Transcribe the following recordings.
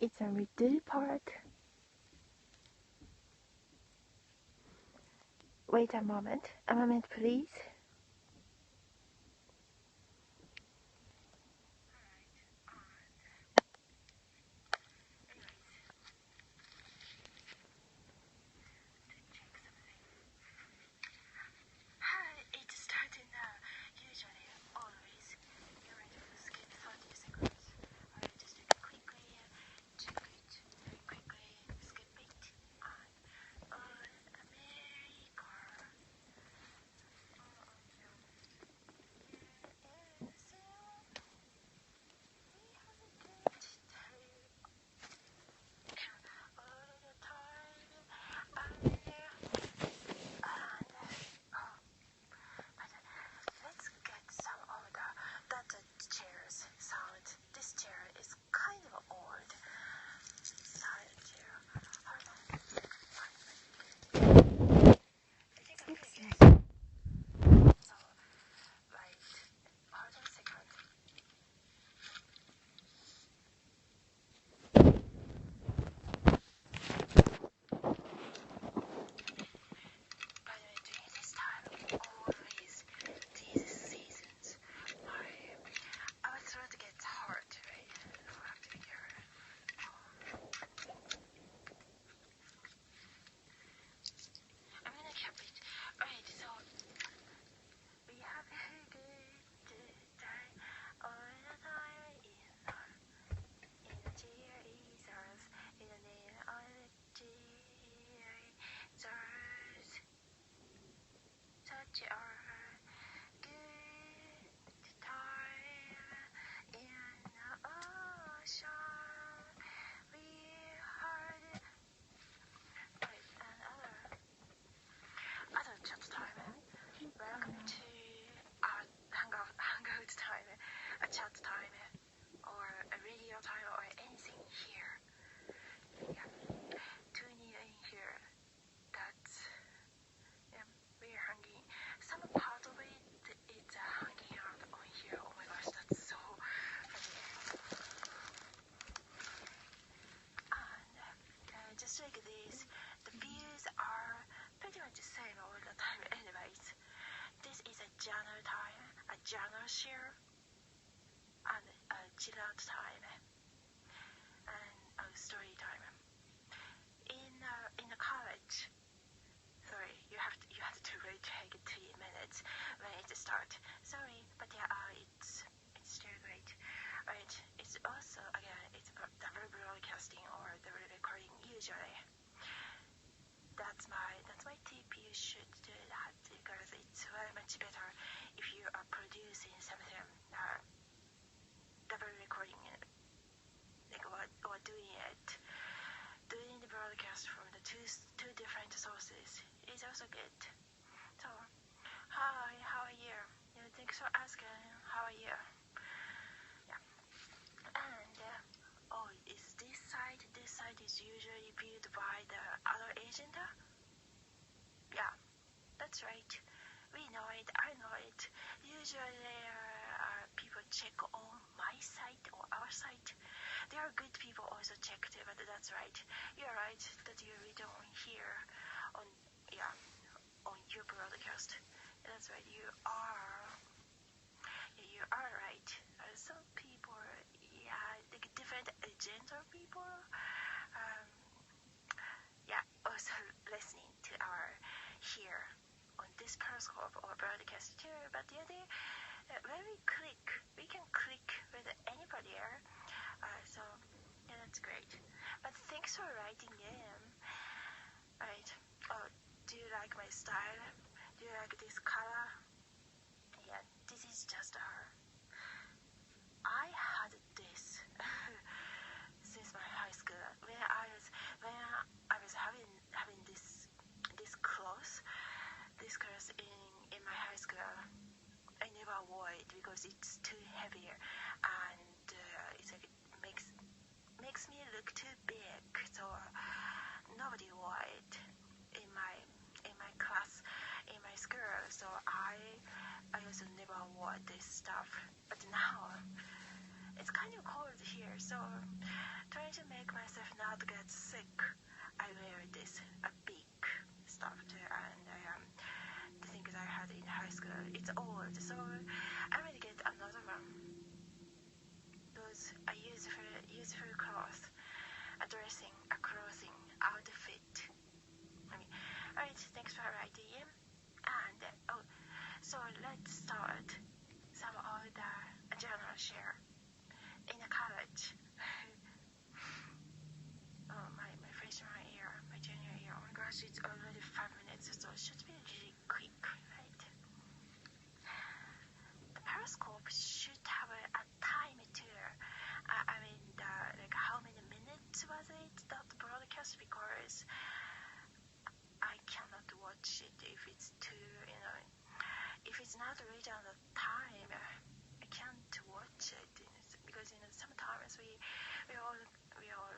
It's a middle part. Wait a moment please. It's starting now. Usually, always, you wait for skip 30 seconds. Alright, just do it quickly, check it very quickly, skip it, and America. Let's get some of the chair's sound. This chair is kind of old. Silent chair. Hold on. I think I'm gonna so, right. Hold on a second. By the way, during this time, always these seasons, our throat gets hard, right? So I have to be careful. I'm gonna keep it. Right, so we have a good time all the time in the cheerleaders, in the name of the cheerleaders. Such a good time in the ocean. We heard other chat time. Welcome to our hangout time, a chat time, or a radio time, or anything here. Yeah, tuning in here. That's we're hanging. Some part of it is hanging out on here. Oh my gosh, that's so funny. And just like this, the views are pretty much the same all the time anyways. This is a journal time, a journal share, and a chill out time, and a story time. In the college, sorry, you have to wait like 3 minutes when it starts. Sorry, but yeah, it's still great. Right, it's also again it's double broadcasting or double recording usually. That's my tip. You should do that because it's very much better if you are producing something double recording it, like or doing the broadcast from the two different sources is also good. So, hi, how are you? Thanks for asking. How are you? Yeah. And is this side? This side is usually viewed by the other agent. Yeah, that's right. We know it. I know it. Usually, people check on my site or our site. There are good people also checked, but that's right. You're right that you read on here, on your broadcast. That's right. You are right. Some people, like different agents or people, also listening to our here on this periscope or broadcast too. But when we can click with anybody here. So that's great. But thanks for writing in. Right. Oh, do you like my style? Do you like this color? Yeah, this is just her. I had this since my high school. When I was having this clothes in my high school, I never wore it because it's too heavy and it's like it makes me look too big. So nobody wore it in my class, in my school. So I also never wore this style. click, I wear this a big stuff too, and the things I had in high school, it's old, so I will get another one. Those are useful cloth, a dressing, a clothing, outfit. Alright, thanks for writing in. And so let's start some of the journal share in the college. My freshman year, my junior year. Oh my gosh, it's already 5 minutes, so it should be really quick, right? The periscope should have a time too. Like how many minutes was it that broadcast? Because I cannot watch it if it's too, if it's not written on the time, I can't watch it because sometimes we all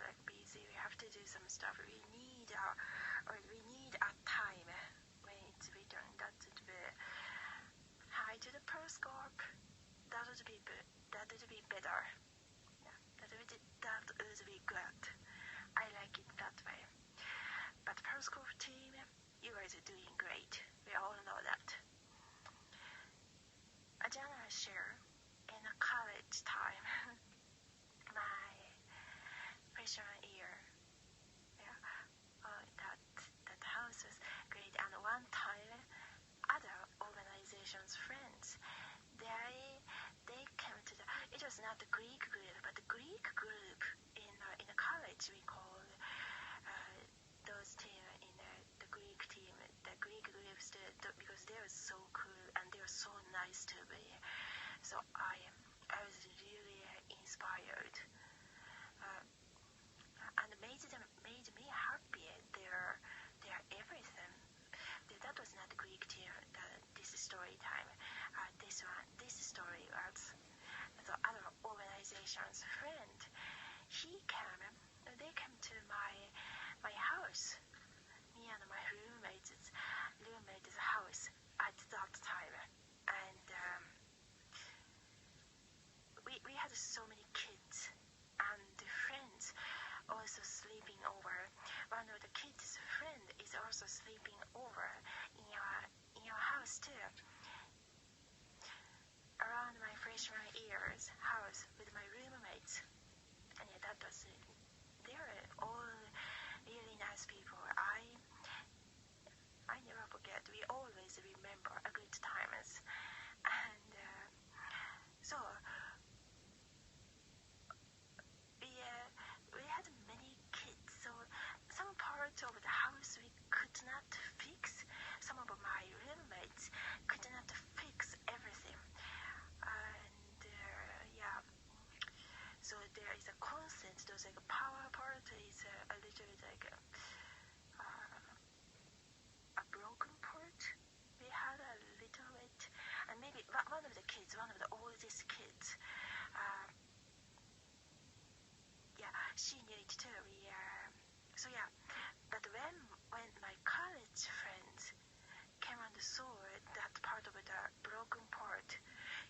like busy. We have to do some stuff. We need a time when it's written. That would be hi to the periscope. That would be better. Yeah, that would be good. I like it that way. But periscope team, you guys are doing great. We all know that. A general share in a college time. My freshman year, that house was great. And one time, other organizations' friends, they came to it was not the Greek group, but the Greek group in a college we call those team in the Greek team, the Greek groups, because they were so cool and they were so nice to me. So I was really inspired, and made me happy. They're everything. That was not the Greek team. This story time. This story was the other organization's friend. They came to my house. Me and my roommate's house at that time, and we had so many kids and friends also sleeping over. One of the kids' friend is also sleeping over in your house too. Around my freshman year's house with my roommates, and they were all really nice people. I never forget. We always remember a good times, and so we had many kids. So some parts of the house we could not fix. Some of my roommates could not fix everything, and so there is a constant. Those like power part is a little bit like a broken part. We had a little bit, and maybe one of the oldest kids, she knew it too. But when my college friends came and saw that part of the broken part,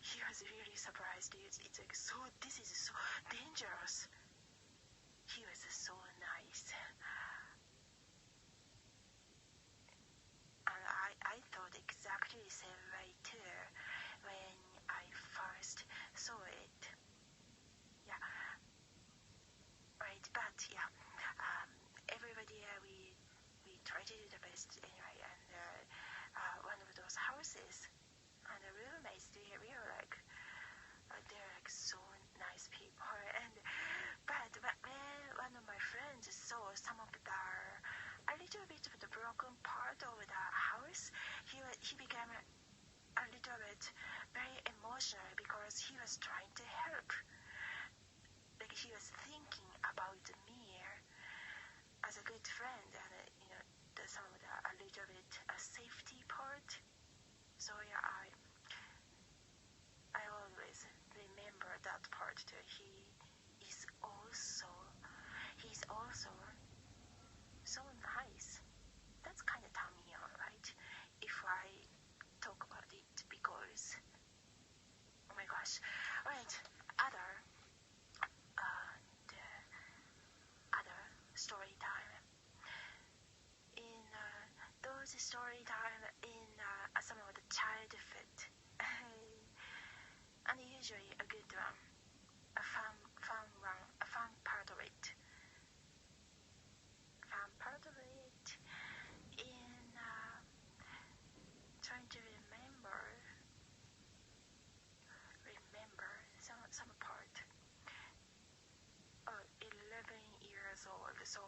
he was really surprised. It's like this is so dangerous. He was so nice. And I thought exactly the same way too when I first saw it. Yeah. Right, but everybody we try to do the best anyway. And one of those houses, and the roommates, they're like so nice people. But when one of my friends saw some of a little bit of the broken part of the house, he became a little bit very emotional because he was trying to help. Like he was thinking about me as a good friend, and some of a little bit a safety part. So I always remember that part too. He's also so nice. That's kind of turn me on, right? If I talk about it, because oh my gosh. Right, other story time. So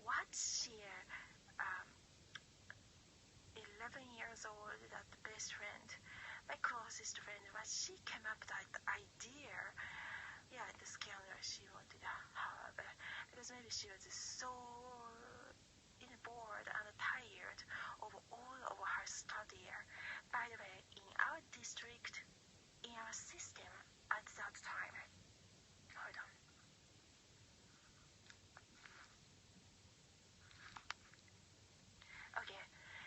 what she 11 years old, that best friend, my closest friend, what she came up with that idea, the scandal she wanted to have, because maybe she was so bored and tired of all of her study. By the way, in our district, in our system at that time, hold on. Okay,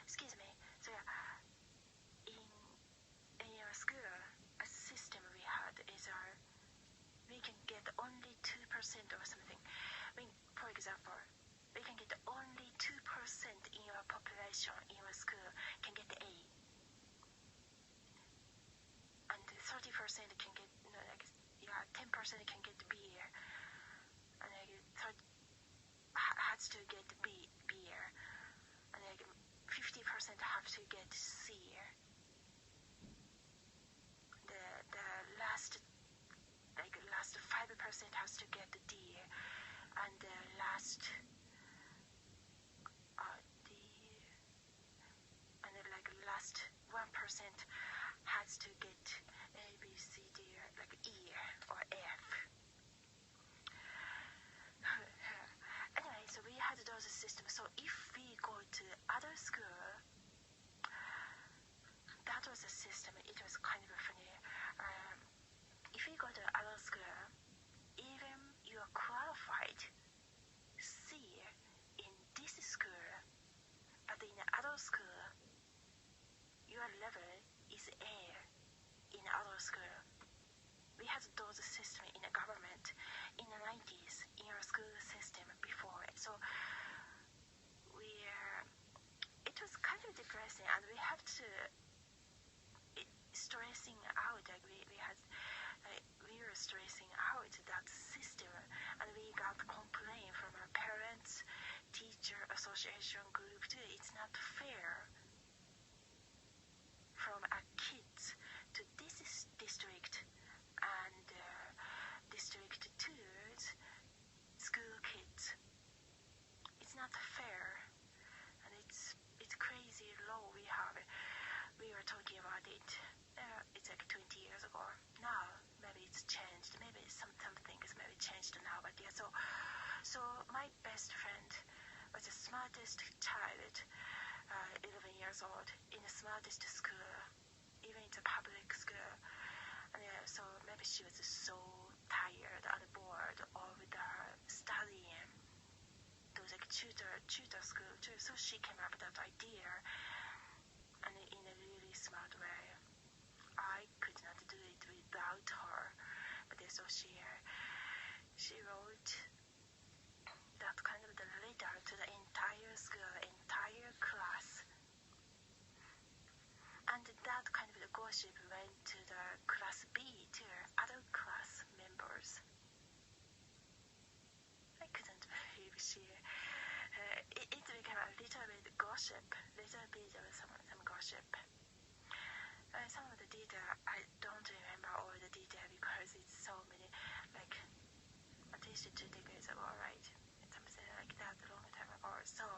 excuse me. So in our school, a system we had is we can get only 2% or something. For example, we can get only 2% in your population in your school can get A, and 30% can get 10% can get B, and has to get B, and 50% have to get C. The last 5% has to get D, and the last last 1% has to get A, B, C, D, like E or F. Anyway, so we had those systems. So if we go to other school, that was a system. It was kind of funny. If we go to other school, even you are qualified C in this school, but in other school, your level is A in other school. We had those systems in the government in the 90s in our school system before. So it was kind of depressing, and we had to stressing out. We were stressing out that system, and we got complaint from our parents, teacher association group too. It's not fair from our kids to this district and district 2's school kids. It's not fair, and it's crazy law we have. We were talking about it. It's like 20 years ago. Now maybe it's changed. Maybe some things maybe changed now. But so my best friend was the smartest child, 11 years old, in the smartest school, even in the public school. And so maybe she was so tired and bored of the studying, those like tutor school too. So she came up with that idea, and in a really smart way. I could not do it without her, but so she wrote that kind of the letter to the entire school, entire class, and that kind of the gossip went to the class B, to other class members. I couldn't believe it became a little bit gossip, little bit of some gossip. Some of the detail, I don't remember all the detail because it's so many, like at least 2 decades ago, right? Something like that, a long time ago. So,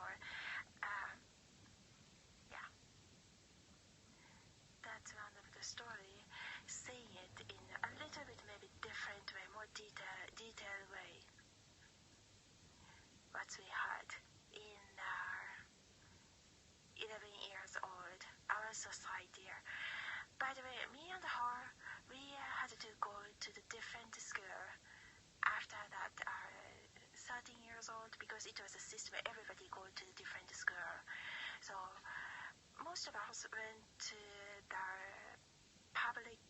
that's one of the story, saying it in a little bit maybe different way, more detailed way. What we had in 11 years old, our society. By the way, me and her, we had to go to the different school after that, 13 years old, because it was a system where everybody go to the different school. So most of us went to the public